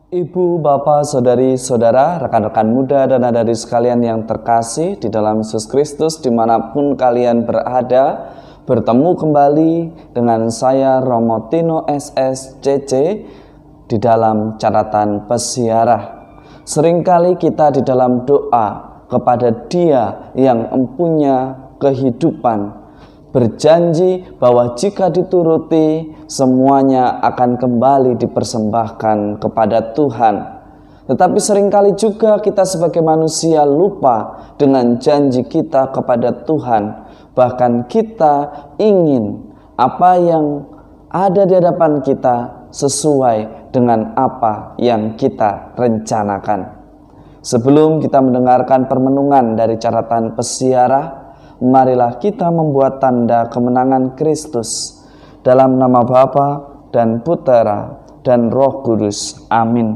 Ibu, bapak, saudari, saudara, rekan-rekan muda dan adik sekalian yang terkasih di dalam Yesus Kristus dimanapun kalian berada, bertemu kembali dengan saya Romo Tino SSCC di dalam catatan pesiarah. Seringkali kita di dalam doa kepada Dia yang mempunyai kehidupan, berjanji bahwa jika dituruti semuanya akan kembali dipersembahkan kepada Tuhan. Tetapi seringkali juga kita sebagai manusia lupa dengan janji kita kepada Tuhan. Bahkan kita ingin apa yang ada di hadapan kita sesuai dengan apa yang kita rencanakan. Sebelum kita mendengarkan permenungan dari catatan pesiarah, marilah kita membuat tanda kemenangan Kristus dalam nama Bapa dan Putera dan Roh Kudus. Amin.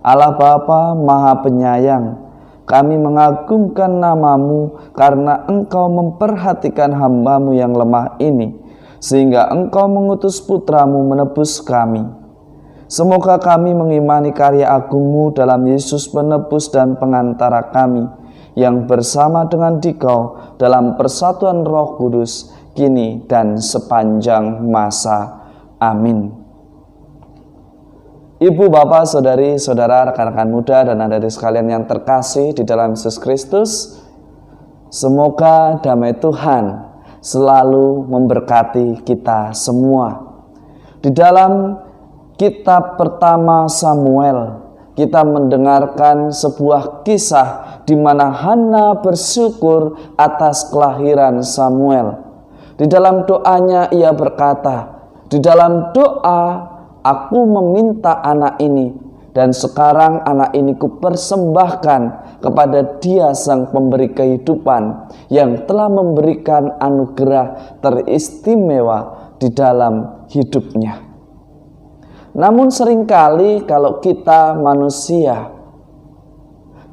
Allah Bapa Maha Penyayang, kami mengagungkan nama-Mu karena Engkau memperhatikan hamba-Mu yang lemah ini, sehingga Engkau mengutus Putra-Mu menebus kami. Semoga kami mengimani karya agung-Mu dalam Yesus penebus dan pengantara kami, yang bersama dengan Dikau dalam persatuan Roh Kudus, kini dan sepanjang masa. Amin. Ibu, bapak, saudari, saudara, rekan-rekan muda dan adik sekalian yang terkasih di dalam Yesus Kristus, semoga damai Tuhan selalu memberkati kita semua. Di dalam kitab pertama Samuel, kita mendengarkan sebuah kisah di mana Hana bersyukur atas kelahiran Samuel. Di dalam doanya ia berkata, di dalam doa aku meminta anak ini, dan sekarang anak ini kupersembahkan kepada Dia sang pemberi kehidupan yang telah memberikan anugerah teristimewa di dalam hidupnya. Namun seringkali kalau kita manusia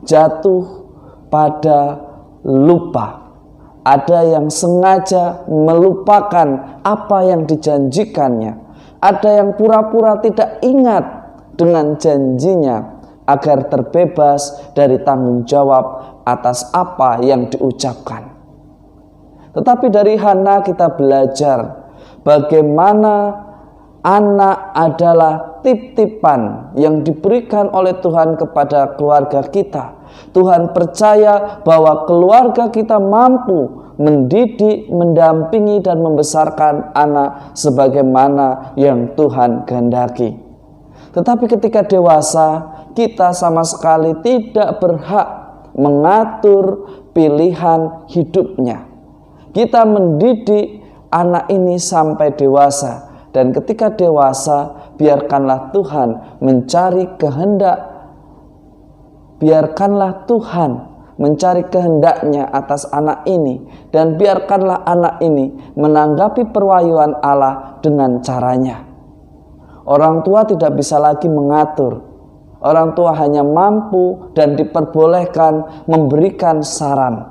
jatuh pada lupa, ada yang sengaja melupakan apa yang dijanjikannya, ada yang pura-pura tidak ingat dengan janjinya agar terbebas dari tanggung jawab atas apa yang diucapkan. Tetapi dari Hana kita belajar bagaimana anak adalah titipan yang diberikan oleh Tuhan kepada keluarga kita. Tuhan percaya bahwa keluarga kita mampu mendidik, mendampingi dan membesarkan anak sebagaimana yang Tuhan kehendaki. Tetapi ketika dewasa, kita sama sekali tidak berhak mengatur pilihan hidupnya. Kita mendidik anak ini sampai dewasa. Dan ketika dewasa, biarkanlah Tuhan mencari kehendak, biarkanlah Tuhan mencari kehendaknya atas anak ini, dan biarkanlah anak ini menanggapi perwahyuan Allah dengan caranya. Orang tua tidak bisa lagi mengatur. Orang tua hanya mampu dan diperbolehkan memberikan saran,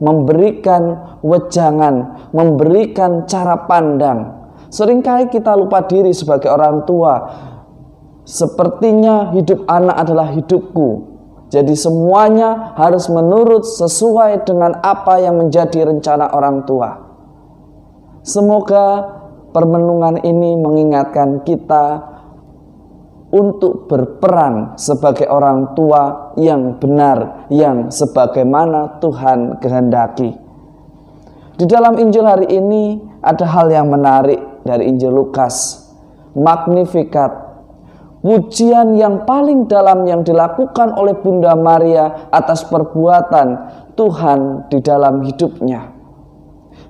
memberikan wejangan, memberikan cara pandang. Seringkali kita lupa diri sebagai orang tua. Sepertinya hidup anak adalah hidupku. Jadi semuanya harus menurut sesuai dengan apa yang menjadi rencana orang tua. Semoga permenungan ini mengingatkan kita untuk berperan sebagai orang tua yang benar, yang sebagaimana Tuhan kehendaki. Di dalam Injil hari ini ada hal yang menarik dari Injil Lukas, Magnificat, pujian yang paling dalam yang dilakukan oleh Bunda Maria atas perbuatan Tuhan di dalam hidupnya.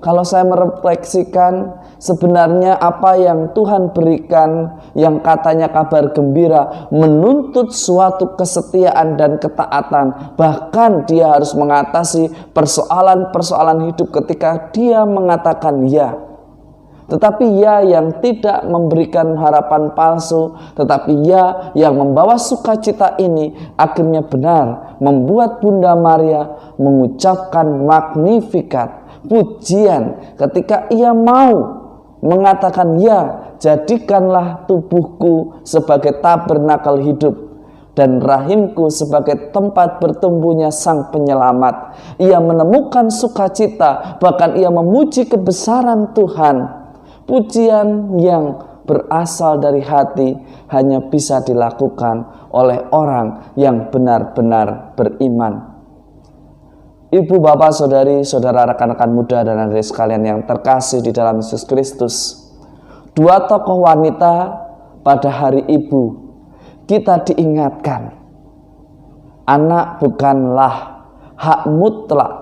Kalau saya merefleksikan, sebenarnya apa yang Tuhan berikan, yang katanya kabar gembira, menuntut suatu kesetiaan dan ketaatan. Bahkan dia harus mengatasi persoalan-persoalan hidup ketika dia mengatakan ya. Tetapi ya yang tidak memberikan harapan palsu, tetapi ya yang membawa sukacita ini akhirnya benar membuat Bunda Maria mengucapkan Magnificat, pujian, ketika ia mau mengatakan ya jadikanlah tubuhku sebagai tabernakel hidup dan rahimku sebagai tempat bertumbuhnya Sang Penyelamat. Ia menemukan sukacita, bahkan ia memuji kebesaran Tuhan. Pujian yang berasal dari hati hanya bisa dilakukan oleh orang yang benar-benar beriman. Ibu, bapak, saudari, saudara, rekan-rekan muda dan adik sekalian yang terkasih di dalam Yesus Kristus, dua tokoh wanita pada hari ibu kita diingatkan, anak bukanlah hak mutlak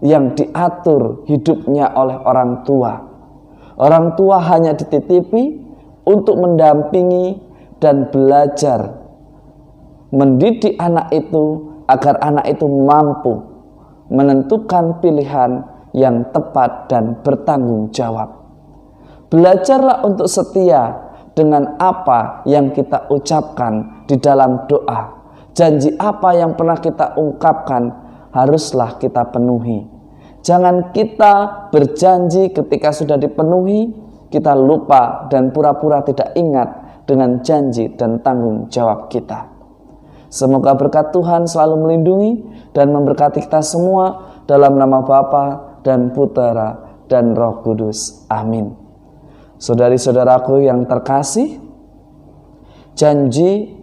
yang diatur hidupnya oleh orang tua. Orang tua hanya dititipi untuk mendampingi dan belajar mendidik anak itu agar anak itu mampu menentukan pilihan yang tepat dan bertanggung jawab. Belajarlah untuk setia dengan apa yang kita ucapkan di dalam doa. Janji apa yang pernah kita ungkapkan haruslah kita penuhi. Jangan kita berjanji ketika sudah dipenuhi, kita lupa dan pura-pura tidak ingat dengan janji dan tanggung jawab kita. Semoga berkat Tuhan selalu melindungi dan memberkati kita semua dalam nama Bapa dan Putera dan Roh Kudus. Amin. Saudari-saudaraku yang terkasih, janji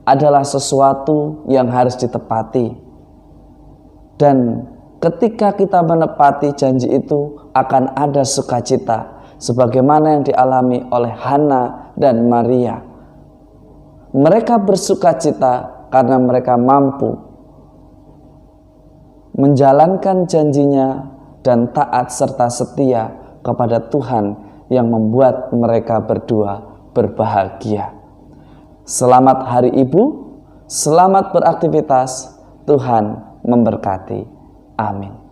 adalah sesuatu yang harus ditepati. Dan ketika kita menepati janji itu akan ada sukacita sebagaimana yang dialami oleh Hana dan Maria. Mereka bersukacita karena mereka mampu menjalankan janjinya dan taat serta setia kepada Tuhan yang membuat mereka berdua berbahagia. Selamat Hari Ibu, selamat beraktivitas, Tuhan memberkati. Amin.